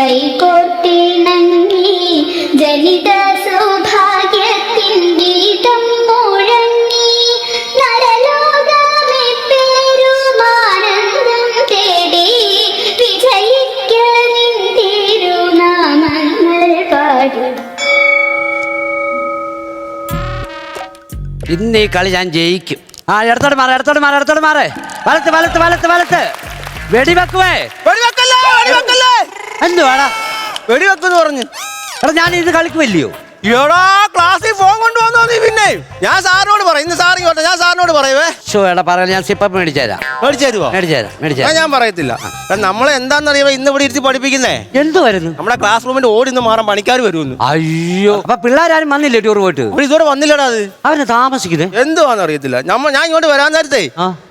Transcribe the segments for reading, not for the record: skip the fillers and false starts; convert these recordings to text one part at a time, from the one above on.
കൈകോർത്തിണങ്ങി ജനിത സൗഭാഗ്യത്തിൻ ഗീതം മുഴങ്ങി നരലോകമേ പേരുമാനന്ദം തേടി വിജയിക്ക നിൻ തിരുനാമങ്ങൾ പാടി. ഇന്ന് ഈ കളി ഞാൻ ജയിക്കും. ആ എടുത്തോട്ട് മാറേ വലത്ത് വലത്ത് വലത്ത് വലത്ത് വെടിവെക്കുവേ. എന്തുവാടാ വെടിവെക്കെന്ന് പറഞ്ഞു? എടാ ഞാൻ ഇത് കളിക്കുമല്ലയോ? എടാ ക്ലാസ്സിൽ ഫോൺ കൊണ്ടുവന്നോ നീ? പിന്നെ ഞാൻ സാറിനോട് പറയും, ഇന്ന് സാർ ഇങ്ങോട്ടെ, ഞാൻ സാറിനോട് പറയുവേ. എടാ പറയാൻ ഞാൻ സിപ്പ മേടിച്ചേരാം. ഞാൻ പറയത്തില്ല. നമ്മളെ എന്താണെന്നറിയാമോ ഇന്ന് ഇവിടെ ഇരുത്തി പഠിപ്പിക്കുന്നേ? എന്തുവായിരുന്നു? നമ്മുടെ ക്ലാസ് റൂമിന്റെ ഓടി നിന്ന് മാറാൻ പണിക്കാർ വരുമെന്ന്. അയ്യോ, അപ്പൊ പിള്ളേരാരും വന്നില്ലേ ടൂർ പോയിട്ട്? ഇതുവരെ വന്നില്ലടാ. അത് അവര് താമസിക്കുന്നത് എന്തുവാന്ന് അറിയത്തില്ല. ഞാൻ ഇങ്ങോട്ട് വരാൻ നേരത്തെ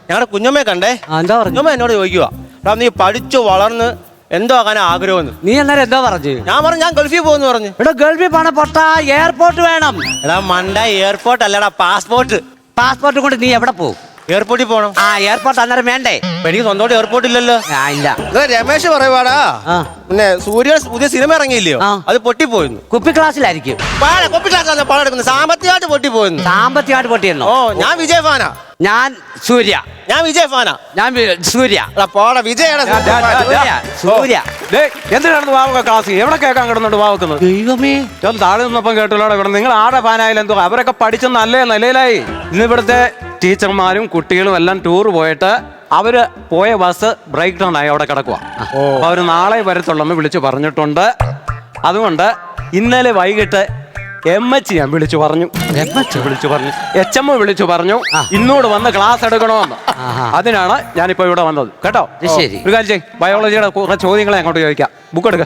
ഞങ്ങളുടെ കുഞ്ഞമ്മയെ കണ്ടേ. എന്താ പറഞ്ഞു? കുഞ്ഞമ്മ എന്നോട് ചോദിക്കുക, നീ പഠിച്ചു വളർന്ന് എന്തോ ആകാൻ ആഗ്രഹമെന്ന്. നീ അന്നേരം എന്താ പറഞ്ഞു? ഞാൻ പറഞ്ഞു ഞാൻ ഗൾഫിൽ പോകുന്നു പറഞ്ഞു. എടാ ഗൾഫിൽ പോണ പൊട്ട എയർപോർട്ട് വേണം. എടാ മണ്ട, എയർപോർട്ട് അല്ലടാ പാസ്പോർട്ട്. പാസ്പോർട്ട് കൊണ്ട് നീ എവിടെ പോകും? എയർപോർട്ടിൽ പോണം. ആ എയർപോർട്ട് അന്നേരം വേണ്ടേ? എനിക്ക് സ്വന്തമായിട്ട് എയർപോർട്ട് ഇല്ലല്ലോ. ഇല്ല. രമേശ് പറയുവാടാ, പിന്നെ സൂര്യ പുതിയ സിനിമ ഇറങ്ങിയില്ലയോ, അത് പൊട്ടിപ്പോയിരുന്നു. കുപ്പി ക്ലാസ്സിലായിരിക്കും. കുപ്പി ക്ലാസ് പാടെടുക്കുന്നത് സാമ്പത്തികമായിട്ട് പൊട്ടിപ്പോയിരുന്നു. സാമ്പത്തികമായിട്ട് പൊട്ടിയെന്നോ? ഓ, ഞാൻ വിജയ് ഫാനാ. ഞാൻ സൂര്യ. ഞാൻ വിജയ് ഫാനാ. ഞാൻ സൂര്യ. പോടാ വിജയാണ്. സൂര്യ എന്തിനാണ് വാവക ക്ലാസ് എവിടെ കേൾക്കാൻ കിടന്നുണ്ട് വാവക്കുന്നത്? ദൈവമേ, താഴെ നിന്നപ്പം കേട്ടല്ലോ ഇവിടെ. നിങ്ങൾ ആടെ ഫാനായാലും എന്തോ അവരൊക്കെ പഠിച്ച നല്ല നിലയിലായി. ഇന്ന് ഇവിടുത്തെ ടീച്ചർമാരും കുട്ടികളും എല്ലാം ടൂർ പോയിട്ട് അവര് പോയ ബസ് ബ്രേക്ക് ഡൗൺ ആയി അവിടെ കിടക്കുക. അപ്പൊ അവര് നാളെ വരത്തുള്ളമ്മ വിളിച്ചു പറഞ്ഞിട്ടുണ്ട്. അതുകൊണ്ട് ഇന്നലെ വൈകിട്ട് എംഎച്ച് ഞാൻ വിളിച്ചു പറഞ്ഞു, HM വിളിച്ചു പറഞ്ഞു ഇന്നോട് വന്ന് ക്ലാസ് എടുക്കണമെന്ന്. അതിനാണ് ഞാനിപ്പോ ഇവിടെ വന്നത് കേട്ടോ. ശരി, ഒരു കാര്യം ചെയ്യ്, ബയോളജിയുടെ കുറേ ചോദ്യങ്ങളെ അങ്ങോട്ട് ചോദിക്കാം. ബുക്ക് എടുക്ക.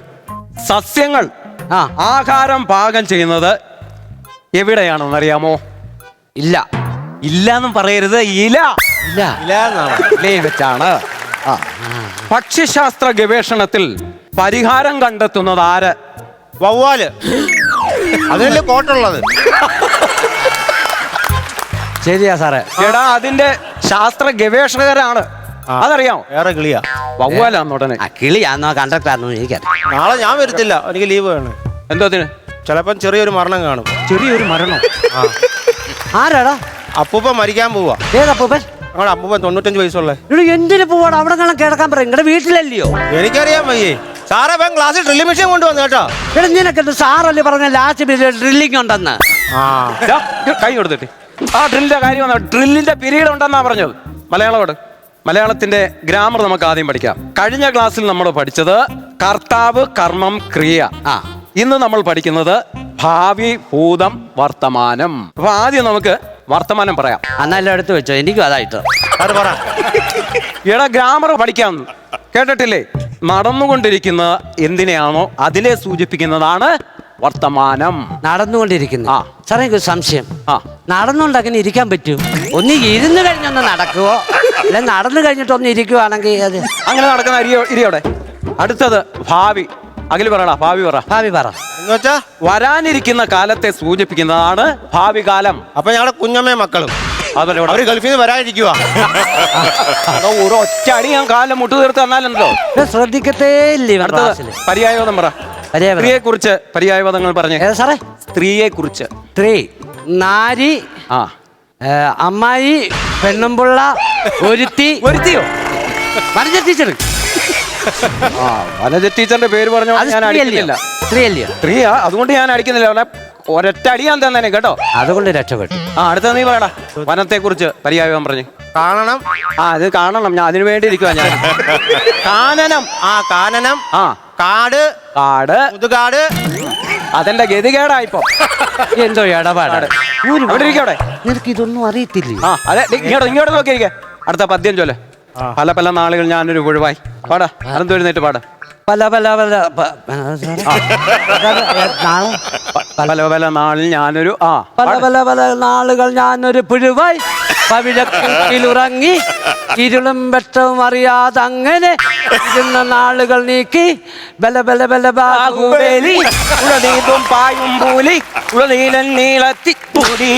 സസ്യങ്ങൾ ആഹാരം പാകം ചെയ്യുന്നത് എവിടെയാണെന്ന് അറിയാമോ? ഇല്ല. ഇല്ലാന്നും പറയരുത്, ഇല വെച്ചാണ്. പക്ഷിശാസ്ത്ര ഗവേഷണത്തിൽ പരിഹാരം കണ്ടെത്തുന്നത് ആര്? വവ്വാല്. അതിനല്ലേ കോട്ടുള്ളത്. ശരിയാ സാറേ. എടാ അതിന്റെ ശാസ്ത്ര ഗവേഷകരാണ്, അതറിയാമോ? വേറെ കിളിയാ, വവ്വാലാന്ന് ഉടനെ. കിളിയാന്നോ കണ്ടക്ടറാന്നോ എനിക്കറിയാം. നാളെ ഞാൻ വരത്തില്ല, എനിക്ക് ലീവ് വേണം. എന്തോത്തിന്? ചിലപ്പം ചെറിയൊരു മരണം കാണും. ചെറിയൊരു മരണം? ആരാടാ? അപ്പൂപ്പ മരിക്കാൻ പോവാ. ഏതപ്പൂപ്പൻ? ഞങ്ങളുടെ അപ്പൂപ്പൻ 95 വയസ്സുള്ള. എന്തിനു പോവാണ്? അവിടെ കിടക്കാൻ പറയും. നിങ്ങളുടെ വീട്ടിലല്ലയോ? എനിക്കറിയാൻ വയ്യേ സാറേ. ഇപ്പം ക്ലാസ്സിൽ ഡ്രില്ലിംഗ് മെഷീൻ കൊണ്ടുവന്നു കേട്ടോ. എടാ നിനക്കെന്ത് സാറല്ലേ പറഞ്ഞ ലാസ്റ്റ് ഡ്രില്ലിംഗ് ഉണ്ടെന്ന്? കൈ കൊടുത്തിട്ട് ആ ഡ്രില്ലിന്റെ കാര്യം വന്ന ഡ്രില്ലിന്റെ പീരീഡ് ഉണ്ടെന്നാ പറഞ്ഞത്. മലയാളോട് മലയാളത്തിന്റെ ഗ്രാമർ നമുക്ക് ആദ്യം പഠിക്കാം. കഴിഞ്ഞ ക്ലാസ്സിൽ നമ്മൾ പഠിച്ചത് കർത്താവ്, കർമ്മം, ക്രിയ. ഇന്ന് നമ്മൾ പഠിക്കുന്നത് ഭാവി, ഭൂതം, വർത്തമാനം. അപ്പൊ ആദ്യം നമുക്ക് വർത്തമാനം പറയാം. അന്നെല്ലാം എടുത്തു വെച്ചോ, എനിക്കും അതായിട്ട്. എടാ ഗ്രാമർ പഠിക്കാം, കേട്ടിട്ടില്ലേ? നടന്നുകൊണ്ടിരിക്കുന്ന എന്തിനെയാണോ അതിനെ സൂചിപ്പിക്കുന്നതാണ് വർത്തമാനം. നടന്നുകൊണ്ടിരിക്കുന്നു. സാറേ എനിക്ക് സംശയം, നടന്നുകൊണ്ട് അങ്ങനെ ഇരിക്കാൻ പറ്റൂ? ഒന്ന് ഇരുന്ന് കഴിഞ്ഞൊന്ന് നടക്കുവോ, അല്ല നടന്നു കഴിഞ്ഞിട്ട് ഒന്ന് ഇരിക്കുവാണെങ്കിൽ അത് അങ്ങനെ നടക്കുന്ന ഇരിയോടെ. അടുത്തത് ഭാവി. അഖിൽ പറയടാ, ഭാവി പറ. ഭാവി പറ എന്ന് വെച്ചാ വരാനിരിക്കുന്ന കാലത്തെ സൂചിപ്പിക്കുന്നതാണ് ഭാവി കാലം. അപ്പൊ ഞങ്ങളുടെ കുഞ്ഞമ്മയും മക്കളും അവര് ഗൾഫിൽ നിന്ന് വരാനിരിക്കുക. ഒരു ഒറ്റ അടി ഞാൻ കാലം മുട്ടു തീർത്ത് തന്നാലുണ്ടോ? ശ്രദ്ധിക്കത്തേ ഇല്ലേ? പര്യായപദം പറ. സ്ത്രീയെ കുറിച്ച് പര്യായപദങ്ങൾ പറഞ്ഞേ സാറേ. സ്ത്രീയെ കുറിച്ച് സ്ത്രീ, നാരി, അമ്മായി, പെണ്ണുമ്പുള്ള, ഒരുത്തിയോ? വനജ ടീച്ചർ. വനജ ടീച്ചറിന്റെ പേര് പറഞ്ഞു ഞാൻ അടിക്കുന്നില്ല. സ്ത്രീയാ, അതുകൊണ്ട് ഞാൻ അടിക്കുന്നില്ല. ഒരൊറ്റ അടിയാൻ തന്നെ കേട്ടോ, അതുകൊണ്ട് രക്ഷപ്പെട്ടു. അടുത്ത നീ പറയടാ വനത്തെ കുറിച്ച് പര്യായം പറഞ്ഞു. കാണണം. അത് കാണണം, ഞാൻ അതിനു വേണ്ടി ഇരിക്കുവാ ഞാൻ. കാനനം. കാനനം. കാട്. മുതുകാട്. അതെന്റെ ഗതികേടായിപ്പോ. എന്തോ ഇടപാടാണ്. അവിടെ ഇരിക്കവിടെ. നിനക്ക് ഇതൊന്നും അറിയത്തില്ലേ? അതെ, ഇങ്ങോട്ട് നോക്കിയിരിക്കെ. അടുത്ത പദ്യം ചൊല്ല്. പല പല നാളുകൾ ഞാനൊരു പുഴുവായി. പാടാ, അനന്തൊരുന്നേറ്റ് പാടാ. പല പല പല നാളിൽ ഞാനൊരു പല പല പല നാളുകൾ ഞാനൊരു പുഴുവായി പവിഴക്കുട്ടിലുറങ്ങി ഇരുളും വെട്ടവും അറിയാതെ അങ്ങനെ ഇരുന്ന നാളുകൾ നീക്കി ബല ബല ബല ബാഹുബലി ഉളനീതും പായും പൂലി ഉളനീലൻ നീളത്തി പൂലി.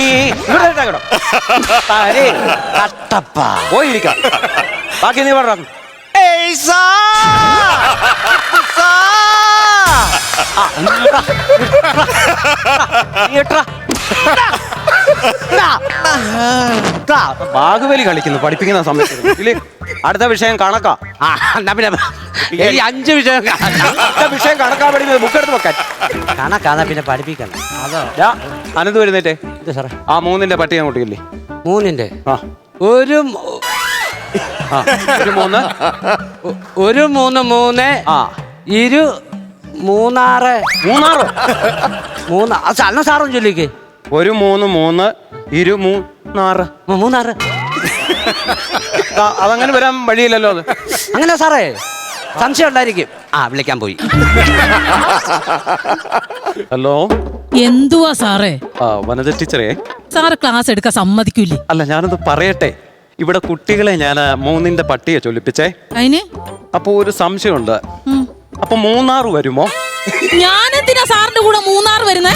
കട്ടപ്പ പോയിരിക്കാം. ബാക്കി നീ പറഞ്ഞു. ബാഹുബലി കളിക്കുന്നു പഠിപ്പിക്കുന്ന സമയത്ത്. ഇല്ലേ? അടുത്ത വിഷയം കണക്കാ. ആ, എന്നാ പിന്നെ ഈ 5 വിഷയം അടുത്ത വിഷയം കണക്കാ പഠിക്കുന്നത്. ബുക്ക് എടുത്ത് വെക്കാൻ. കണക്കാന്നാ പിന്നെ പഠിപ്പിക്കണം. അതോ അനന്ത് വരുന്നേറ്റേ. ഇത് സാറേ ആ 3ന്റെ പട്ടിക അങ്ങോട്ടില്ലേ? 3ന്റെ ആ ഒരു ആ, ഒരു 3. ഒരു 3 3 ആ 2 3 മൂന്നാറോ? 3 അന്ന സാറും ചൊല്ലിക്ക്. ഒരു 3 3 2 3 3 അതങ്ങനെ വരാൻ വഴിയില്ലല്ലോ. അത് അങ്ങനെ സാറേ സംശയം ഉണ്ടായിരിക്കും. ആ വിളിക്കാൻ പോയി. ഹലോ, എന്തുവാ സാറേ? ആ വനജ ടീച്ചറേ. സാറ് ക്ലാസ് എടുക്കാൻ സമ്മതിക്കൂലേ? അല്ല, ഞാനത് പറയട്ടെ. ഇവിടെ കുട്ടികളെ ഞാൻ 3ന്റെ പട്ടിക ചൊല്ലിപ്പിച്ചേ. അതിന് അപ്പൊ ഒരു സംശയമുണ്ട്. അപ്പൊ മൂന്നാർ വരുമോ? ഞാനെന്തിനാ സാറിന്റെ കൂടെ മൂന്നാർ വരുന്നേ?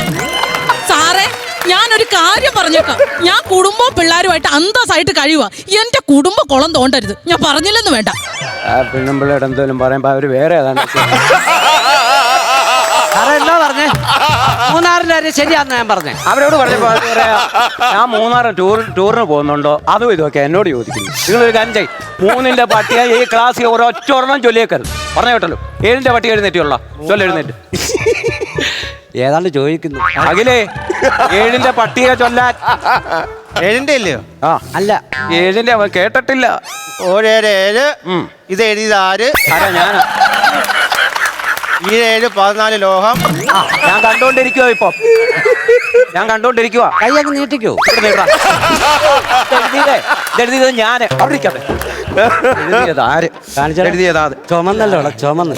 സാറേ, ഞാനൊരു കാര്യം പറഞ്ഞേക്കാം. ഞാൻ കുടുംബവും പിള്ളേരുമായിട്ട് അന്തസ്സായിട്ട് കഴിയുക. എന്റെ കുടുംബ കുളം തോണ്ടരുത്. ഞാൻ പറഞ്ഞില്ലെന്ന് വേണ്ട. പെണ്ണുമ്പിള്ളയുടെ എന്തെങ്കിലും പറയുമ്പോ അവര് വേറെ ഏതാണ്. സാറേ എന്താ പറഞ്ഞേ? 3ന്റെ കാര്യം ശരിയാന്ന് ഞാൻ പറഞ്ഞേ. അവരോട് പറഞ്ഞപ്പോ അവര് പറയാ, ഞാൻ മൂന്നാറ് ടൂറിന് പോകുന്നുണ്ടോ അതും ഇതൊക്കെ എന്നോട് ചോദിക്കുന്നു. നിങ്ങളൊരു കാര്യം ചെയ്യ്, 3ന്റെ പട്ടിക ഈ ക്ലാസ്സിൽ ഒരൊറ്റ ഒരെണ്ണം ചൊല്ലിയേക്കരുത്. പറഞ്ഞു കേട്ടല്ലോ. 7ന്റെ പട്ടിക എഴുന്നേറ്റുള്ള ചൊല്ലെഴുന്നേറ്റ്. ഏതാണ്ട് ചോദിക്കുന്നു. അഖിലേ, 7ന്റെ പട്ടിക ചൊല്ലാൻ. 7ന്റെ ഇല്ലയോ? ആ അല്ല 7ന്റെ അവൻ കേട്ടിട്ടില്ല. 7 ഇത് എഴുതിയത് ആര്? ആരാ? ഞാനാ. ഈ 7 14 ലോഹം. ആ, ഞാൻ കണ്ടോണ്ടിരിക്കുവാ. ഇപ്പൊ ഞാൻ കണ്ടോണ്ടിരിക്കുവാ. കൈ അങ്ങ് നീട്ടിക്കോ. എഴുതിയത് ഞാന്. അവിടെ ഇരിക്കട്ടെ. എഴുതിയത് ആര്? എഴുതിയത് അത് ചുമന്നല്ലോ ചുമന്ന്.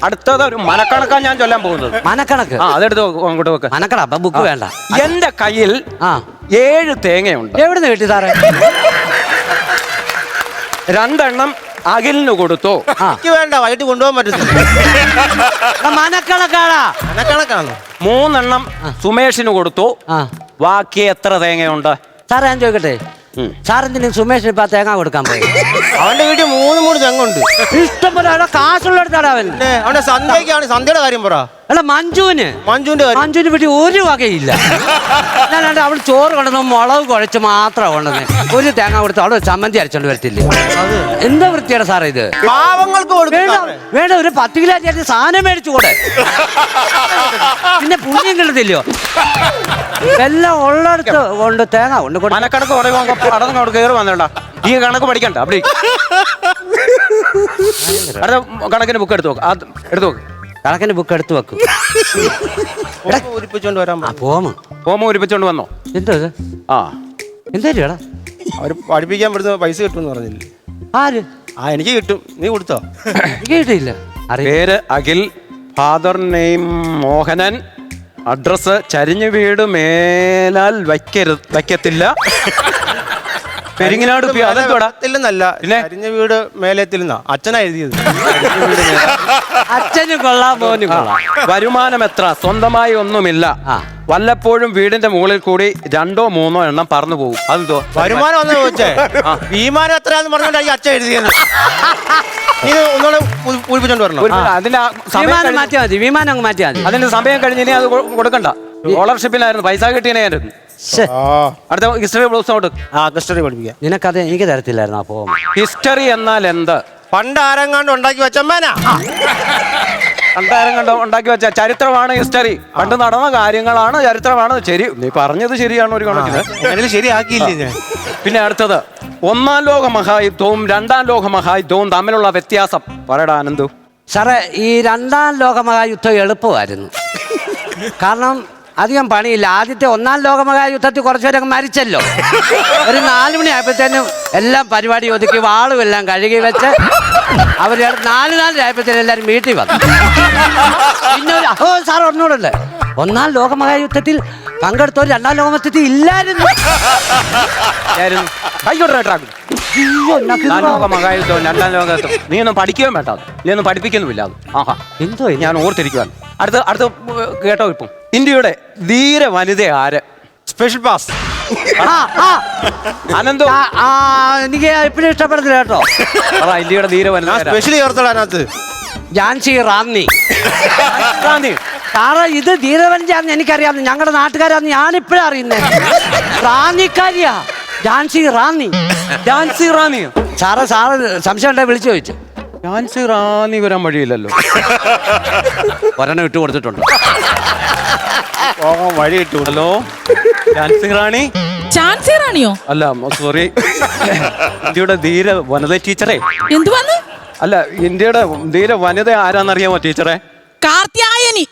അടുത്തത് ഒരു മനക്കണക്കാ ഞാൻ ചൊല്ലാൻ പോകുന്നത്. മനക്കണക്ക്. ആ അതെടുത്ത് അങ്ങോട്ട് വെക്ക്. മനക്കണ അപ്പൊ ബുക്ക് വേണ്ട. എന്റെ കയ്യിൽ ആ 7 തേങ്ങയുണ്ട്. എവിടുന്ന് കിട്ടി സാറേ? 2 എണ്ണം അഖിലിന് കൊടുത്തു. ആ എനിക്ക് വേണ്ട, വൈകിട്ട് കൊണ്ടുപോകാൻ പറ്റത്തില്ല. മനക്കണക്കാടാ. കണക്കാണോ? 3 എണ്ണം സുമേഷിന് കൊടുത്തു. ആ ബാക്കി എത്ര തേങ്ങയുണ്ട്? സാറേ ഞാൻ ചോദിക്കട്ടെ, സാറെന്തിനും സുമേഷിന് ഇപ്പൊ തേങ്ങ കൊടുക്കാൻ പോയി? അവന്റെ വീട്ടിൽ 3 തെങ്ങുണ്ട്. ഇഷ്ടംപോലെ കാശുള്ളടുത്താണ് അവൻ. അവന്റെ സന്ധ്യക്കാണ്. സന്ധ്യയുടെ കാര്യം പറ. അല്ല മഞ്ജുവിന്റെ കാര്യം വീട്ടിൽ ഒരു വകയില്ല. ഞാനാണ്ട് അവൾ ചോറ് കൊണ്ടുവന്ന് മുളക് കുഴച്ച് മാത്രം കൊണ്ടുവന്ന് ഒരു തേങ്ങ കൊടുത്ത് അവള് ചമ്മന്തി അരച്ചോണ്ട് വരത്തില്ലേ? എന്താ വൃത്തിയാണ് സാറേ ഇത്? പാവങ്ങൾക്ക് വേണ്ട ഒരു 10 കിലോ ചേർത്ത് സാധനം മേടിച്ചുകൂടെ? പിന്നെ പുണ്യം കിട്ടത്തില്ലയോ? എല്ലാം ഉള്ളടത്ത് കൊണ്ട് തേങ്ങ കൊണ്ട് മനക്കണക്ക് പറയുമ്പോ പടം അവിടെ കയറി വന്നേണ്ട. ഈ കണക്ക് പഠിക്കണ്ട. അവിടെ അടുത്ത കണക്കിന് ബുക്ക് എടുത്തു നോക്ക്. എടുത്തു നോക്ക്. കണക്കിന് ബുക്ക് എടുത്തു വെക്കും. പൂരിപ്പിച്ചോണ്ട് വരാൻ ഫോമ പൂരിപ്പിച്ചോണ്ട് വന്നോ? എന്തോ ഇത്? ആ എന്തേടാ അവര് പഠിപ്പിക്കാൻ പറ്റുന്ന പൈസ കിട്ടുമെന്ന് പറഞ്ഞില്ലേ? ആര്? എനിക്ക് കിട്ടും. നീ കൊടുത്തോ? എനിക്ക് കിട്ടിയില്ല. പേര് Akhil, father name Mohanan, address ചരിഞ്ഞു വീട് മേലാൽ വയ്ക്കത്തില്ല, പെരിങ്ങനാട്. അതെന്തുവാടാ? ചരിഞ്ഞ വീട് മേലെത്തില്ലെന്നാ അച്ഛനാ എഴുതിയത്. അച്ഛനും കൊള്ളാം മോനും കൊള്ളാം. വരുമാനം എത്ര? സ്വന്തമായി ഒന്നുമില്ല. വല്ലപ്പോഴും വീടിന്റെ മുകളിൽ കൂടി 2 3 എണ്ണം പറന്നു പോകും. അതെന്തോ വരുമാനം വന്ന് ചോദിച്ചേ? വിമാനം എത്രയാന്ന് പറഞ്ഞോണ്ടായി അച്ഛൻ എഴുതിയത്. ഇത് ഒന്നുകൂടെ പൂരിപ്പിച്ചോണ്ട് വരണം. അതിന്റെ വിമാനം മാറ്റിയാ മതി. വിമാനം അങ്ങ് മാറ്റിയാ മതി. അതിന്റെ സമയം കഴിഞ്ഞ് ഇനി അത് കൊടുക്കണ്ട. സ്കോളർഷിപ്പിനായിരുന്നു, പൈസ കിട്ടിയനായിരുന്നു. അടുത്ത ഹിസ്റ്ററി ബ്ലൗസ് ഔട്ട്. ഹിസ്റ്ററി പഠിപ്പിക്കാം. നിനക്കത് എനിക്ക് തരത്തില്ലായിരുന്നു. അപ്പോ ഹിസ്റ്ററി എന്നാൽ എന്ത്? പണ്ട് ആരെങ്ങാണ്ട് ഉണ്ടാക്കി വെച്ചമ്മേനാ. പണ്ടാരം കണ്ടോ ഉണ്ടാക്കി വെച്ച ചരിത്രമാണ് ഹിസ്റ്ററി. പണ്ട് നടന്ന കാര്യങ്ങളാണ് ചരിത്രമാണ്. ശരി, നീ പറഞ്ഞത് ശരിയാണ് ഒരു കണക്കിന്. ശരിയാക്കിയില്ലേ ഞാൻ? പിന്നെ അടുത്തത് 1-ാം ലോക മഹായുദ്ധവും 2-ാം ലോക മഹായുദ്ധവും തമ്മിലുള്ള വ്യത്യാസം പറയടാ ആനന്ദു. സാറേ, ഈ 2-ാം ലോകമഹായുദ്ധം എളുപ്പമായിരുന്നു. കാരണം അധികം പണിയില്ല. ആദ്യത്തെ 1-ാം ലോകമഹായുദ്ധത്തിൽ കുറച്ചുപേരൊക്കെ മരിച്ചല്ലോ. ഒരു 4 മണി ആയപ്പോഴത്തേനും എല്ലാം പരിപാടി ഒതുക്കി വാളും എല്ലാം കഴുകി വെച്ച് അവർ 4 ആയപ്പോഴത്തേനും എല്ലാവരും വീട്ടിൽ വന്നു. പിന്നെ സാർ ഒന്നുകൂടല്ലേ, 1-ാം ലോകമഹായുദ്ധത്തിൽ പങ്കെടുത്തവർ 2-ാം ലോകമഹായുദ്ധത്തിൽ ഇല്ലായിരുന്നു. മഹായുദ്ധവും 2-ാം ലോകത്തും നീ ഒന്നും പഠിക്കുകയും വേണ്ട. നീ ഒന്നും പഠിപ്പിക്കുന്നുമില്ല. അത് ആഹാ എന്തോ ഞാൻ ഓർത്തിരിക്കുവാൻ. അടുത്ത കേട്ടോ. ഇപ്പം ഇന്ത്യയുടെ ധീര വനിത ആര്? Special pass. അനന്തോ? എനിക്ക് എപ്പോഴും ഇഷ്ടപ്പെടുന്നില്ല കേട്ടോ. ഇന്ത്യയുടെ ധീര വനിത സ്പെഷ്യലി ചേർത്തടാ അതിനകത്ത്. ഝാൻസി റാന്നി. സാറേ ഇത് ധീരവഞ്ചാന്ന് എനിക്കറിയാം, ഞങ്ങളുടെ നാട്ടുകാരാന്ന് ഞാനിപ്പോഴാ അറിയുന്നത്. റാന്നിക്കാരിയാ, ജാൻസി റാന്നി. ജാൻസി റാന്നിയോ? സാറ് സംശയം ഉണ്ടെ വിളിച്ചു ചോദിച്ചു. ജാൻസി റാന്നി വരാൻ വഴിയില്ലല്ലോ. ഒരെണ്ണം ഇട്ട് കൊടുത്തിട്ടുണ്ട്. പോകാൻ വഴി കിട്ടു. ഹലോ, ജാൻസി റാണി? ചാൻസി റാണിയോ? അല്ല, സോറി, ഇന്ത്യയുടെ ധീര വനിത ടീച്ചറെ. എന്തുവാന്ന്? അല്ല, ഇന്ത്യയുടെ ധീര വനിത ആരാന്നറിയാമോ ടീച്ചറെ? കാർത്യായനി.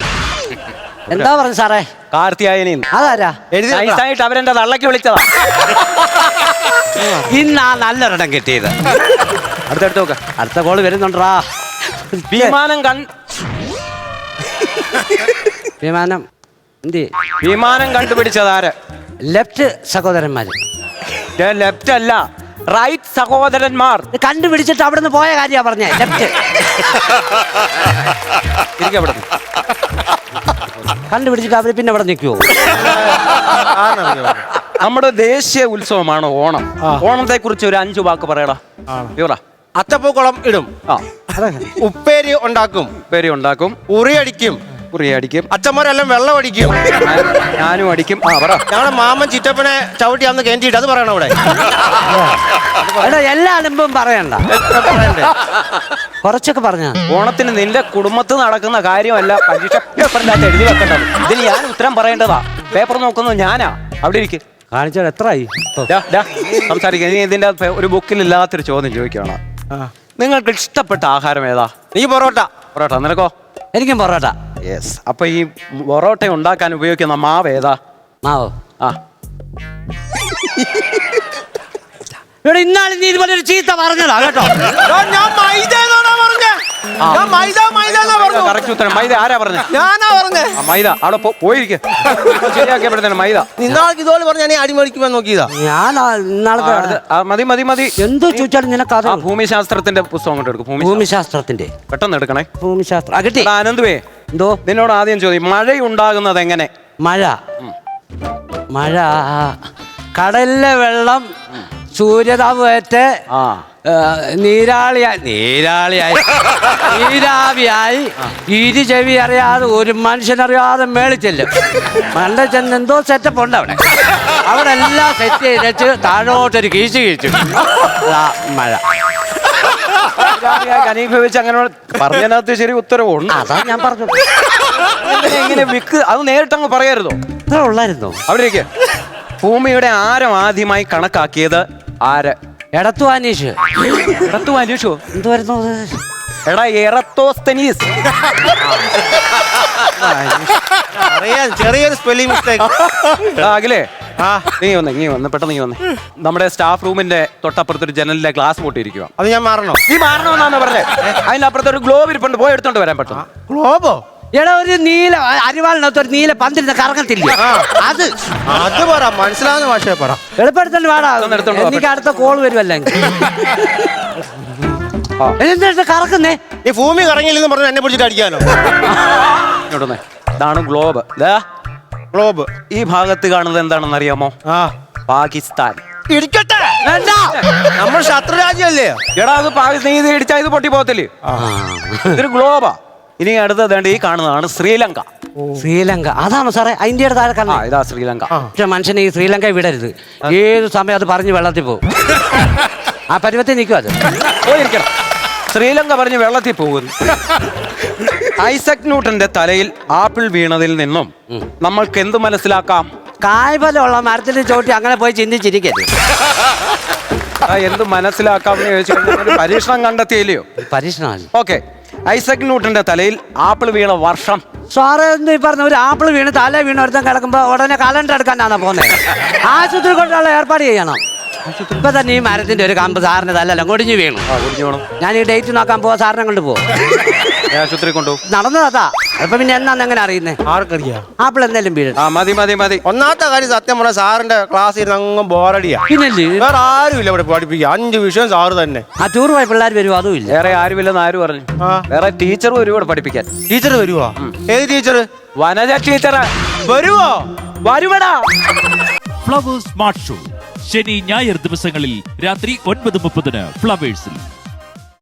എന്താ പറഞ്ഞു സാറേ? കാർത്തിയായനി. അതാരാ? നൈസായിട്ട് അവരെന്റെ തള്ളക്ക് വിളിച്ചതാ. ഇന്നാ നല്ലൊരിടം കിട്ടിയത്. അടുത്തടുത്ത് നോക്ക. അടുത്ത കോള് വരുന്നുണ്ടാ. വിമാനം വിമാനം കണ്ടുപിടിച്ചതാര്? ലെഫ്റ്റ് സഹോദരന്മാര്. ലെഫ്റ്റ് അല്ല, റൈറ്റ് സഹോദരന്മാർ. കണ്ടുപിടിച്ചിട്ട് അവിടെ നിന്ന് പോയ കാര്യ പറഞ്ഞേ. ലെഫ്റ്റ് കണ്ടുപിടിച്ചിട്ട് അവര് പിന്നെ അവിടെ നിൽക്കുവോ? നമ്മുടെ ദേശീയ ഉത്സവമാണ് ഓണം. ഓണത്തെ കുറിച്ച് ഒരു 5 വാക്ക് പറയടാ. അത്തപ്പൂക്കളം ഇടും, ഉപ്പേരി ഉണ്ടാക്കും, പേര് ഉണ്ടാക്കും, ഉറിയടിക്കും, ഉറിയടിക്കും, അച്ഛന്മാരെല്ലാം വെള്ളം അടിക്കും, ഞാനും അടിക്കും. പറ. ഞങ്ങളുടെ മാമൻ ചിറ്റപ്പനെ ചവിട്ടി അന്ന് കേണ്ടിട്ട് അത് പറയണം അവിടെ. എല്ലാ അലമ്പും പറയണ്ട, കുറച്ചൊക്കെ പറഞ്ഞ. ഓണത്തിന് നിന്റെ കുടുംബത്തിൽ നടക്കുന്ന കാര്യമല്ല പരീക്ഷ പേപ്പറിനകത്ത് എഴുതി വെക്കേണ്ടത്. ഇതിന് ഞാൻ ഉത്തരം പറയേണ്ടതാ. പേപ്പർ നോക്കുന്നത് ഞാനാ. അവിടെ ഇരിക്കും. കാണിച്ചാൽ എത്രയായി സംസാരിക്കുക. ഇനി ഇതിന്റെ ഒരു ബുക്കിൽ ഇല്ലാത്തൊരു ചോദ്യം ചോദിക്കുകയാണ്. നിങ്ങൾക്ക് ഇഷ്ടപ്പെട്ട ആഹാരം ഏതാ? നീ പൊറോട്ട. പൊറോട്ട. നിനക്കോ? എനിക്കും പൊറോട്ട. യെസ്. അപ്പൊ ഈ പൊറോട്ട ഉണ്ടാക്കാൻ ഉപയോഗിക്കുന്ന മാവ് ഏതാ? മാവോ? ആ, ഇവിടെ ഇന്നാളെ നീ ഇതുപോലെ ഒരു ചീത്ത പറഞ്ഞതാ കേട്ടോ. ഞാൻ മൈദ എന്നാണോ പറഞ്ഞേ? ഞാൻ മൈദ പറഞ്ഞു. കറക്റ്റ് ഉത്തരം. മൈദ ആരാ പറഞ്ഞത്? ഞാനാ പറഞ്ഞേ. മൈദ അവിടെ പോയിരിക്കും. ശരിയാക്കിയപ്പോഴത്തേന് മൈദ. ഇന്നാൾക്ക് ഇതുപോലെ പറഞ്ഞ ഞാൻ അടിമേടിക്കുമെന്ന് നോക്കിയതാ. ഞാൻ ഇന്നാളെ മതി. എന്തോ ചോദിച്ചാലും നിനക്ക് അത് ഭൂമിശാസ്ത്രത്തിന്റെ പുസ്തകം കൊണ്ട് എടുക്കും. ഭൂമിശാസ്ത്രത്തിന്റെ പെട്ടെന്ന് എടുക്കണേ. ഭൂമിശാസ്ത്രം കിട്ടി. അനന്തുവേ, എന്തോ നിന്നോട് ആദ്യം ചോദ്യം, മഴയുണ്ടാകുന്നത് എങ്ങനെ? മഴ കടലിലെ വെള്ളം സൂര്യതാപേറ്റ് നീരാവിയായി ചെവി അറിയാതെ ഒരു മനുഷ്യനറിയാതെ മേളിൽ ചെല്ലും. മണ്ട ചെന്ന് എന്തോ സെറ്റപ്പ് ഉണ്ട് അവിടെ എല്ലാം സെറ്റ് ചെയ്തിട്ട് താഴോട്ടൊരു കീച്ചു മഴ. അനുഭവിച്ച് അങ്ങനെ പറഞ്ഞതിനകത്ത് ശരി ഉത്തരവുണ്ട്. അതാ ഞാൻ പറഞ്ഞു. എങ്ങനെ വിക്ക് അത് നേരിട്ടങ്ങ് പറയരുതോ? ഇത്ര ഉള്ളായിരുന്നോ? അവിടെ ഇരിക്കെ. ഭൂമിയുടെ ആരം ആദ്യമായി കണക്കാക്കിയത് ആര്? എടത്തു അനീഷ്. അന്വേഷിച്ചോ? എന്തുവായിരുന്നു? എടാ, എറത്തോസ്തനീസ്. ചെറിയൊരു സ്പെല്ലിംഗ് മിസ്റ്റേക്ക്. അഖിലേ, നീ വന്ന് പെട്ടെന്ന് നീ വന്നേ. നമ്മുടെ സ്റ്റാഫ് റൂമിന്റെ തൊട്ടപ്പുറത്തൊരു ജനലിലെ ഗ്ലാസ് പൊട്ടിയിരിക്കുക. അത് ഞാൻ മാറണോ? നീ മാറണമെന്നാണ് പറഞ്ഞത്. അതിന്റെ അപ്പുറത്ത് ഒരു ഗ്ലോബ് ഇരിപ്പുണ്ട്, പോയി എടുത്തോണ്ട് വരാൻ പറ്റും. ഗ്ലോബോ? എടാ, ഒരു നീല അരിവാളിനകത്ത് ഒരു നീല പന്തിരുന്ന കറങ്ങത്തില്ല അത്. അത് പറ, മനസ്സിലാവുന്ന ഭാഷയെ പറ. എളുപ്പെടുത്തോണ്ട് വേടാ. എനിക്ക് അടുത്ത കോൾ വരുമല്ലോ. എന്താ കറക്കുന്നേ? ഈ ഭൂമി കറങ്ങിയില്ലെന്ന് പറഞ്ഞു എന്നെ പിടിച്ചിട്ട് അടിക്കാനോ? ഇതാണ് ഗ്ലോബ്. ഗ്ലോബ്. ഈ ഭാഗത്ത് കാണുന്നത് എന്താണെന്ന് അറിയാമോ? പാകിസ്ഥാൻ. ഇടിക്കട്ടെ, നമ്മൾ ശത്രു രാജ്യമല്ലേ? എടാ, അത് പാകിസ്ഥാൻ. ഇത് ഇടിച്ചാ ഇത് പൊട്ടി പോകത്തില്ലേ? ഇതൊരു ഗ്ലോബാ. ഇനി അടുത്തത് ഈ കാണുന്നതാണ് ശ്രീലങ്ക. ശ്രീലങ്ക അതാണോ സാറേ? ഇന്ത്യയുടെ താഴെ കാണാം. ഇതാ ശ്രീലങ്ക. പക്ഷെ മനുഷ്യനെ ഈ ശ്രീലങ്ക വിടരുത്. ഏത് സമയം അത് പറഞ്ഞ് വെള്ളത്തിൽ പോകും. ആ പരുവത്തിൽ നിൽക്കും അത്. പോയിരിക്കണം. ശ്രീലങ്ക പറഞ്ഞ് വെള്ളത്തിൽ പോകുന്നു. ഐസക് ന്യൂട്ടന്റെ തലയിൽ ആപ്പിൾ വീണതിൽ നിന്നും നമ്മൾക്ക് എന്ത് മനസ്സിലാക്കാം? കായ്ഫലമുള്ള മരത്തിൽ ചോട്ടി അങ്ങനെ പോയി ചിന്തിച്ചിരിക്കരുത്. എന്ത് മനസ്സിലാക്കാമെന്ന് ചോദിച്ചു. പരീക്ഷണം കണ്ടെത്തിയില്ലയോ? പരീക്ഷണമല്ല. ഓക്കെ. ഐസക് ന്യൂട്ടന്റെ തലയിൽ ആപ്പിൾ വീണ വർഷം? സാറേ, എന്ത് ഈ പറഞ്ഞ ഒരു ആപ്പിൾ വീണ് തല വീണ് ഒരുത്തം കിടക്കുമ്പോ ഉടനെ കലണ്ടർ എടുക്കാനാണോ പോകുന്നത്? ആശുപത്രി കൊണ്ടുള്ള ഏർപ്പാട് ചെയ്യണം. ഇപ്പൊ തന്നെ ഈ മരത്തിന്റെ ഒരു കമ്പ് സാറിന് തല്ലല്ലോ കൊടിഞ്ഞു വീണു. ഞാൻ ഈ ഡേറ്റ് നോക്കാൻ പോവാ, സാറിനെ കൊണ്ട് പോവാ. ആശുപത്രി കൊണ്ടു നടന്നതാ. അപ്പൊ പിന്നെ എന്നാന്ന് എങ്ങനെ അറിയുന്നേ? ആർക്കറിയാം? ആപ്പിൾ എന്തായാലും വീഴും. മതി. ഒന്നാമത്തെ കാര്യം സത്യം പറഞ്ഞ സാറിന്റെ ക്ലാസ്സിൽ അങ്ങ് ബോറടിയാ. പിന്നല്ലേ വേറെ ആരുമില്ല ഇവിടെ പഠിപ്പിക്കുക. 5 വിഷയം സാറ് തന്നെ. ആ ടൂർ പോയി പിള്ളേർ വരുമോ? അതും ഇല്ല. വേറെ ആരുമില്ലെന്ന് ആര് പറഞ്ഞു? വേറെ ടീച്ചർ ഒരുപാട് പഠിപ്പിക്കാൻ. ടീച്ചർ വരുവോ? ഏത് ടീച്ചർ? വനജ ടീച്ചർ വരുവോ? വരുവടാ. ഫ്ലവേഴ്സ് സ്മാർട്ട് ഷോ ശനി ഞായർ ദിവസങ്ങളിൽ രാത്രി 9:30 ഫ്ലവേഴ്സിൽ.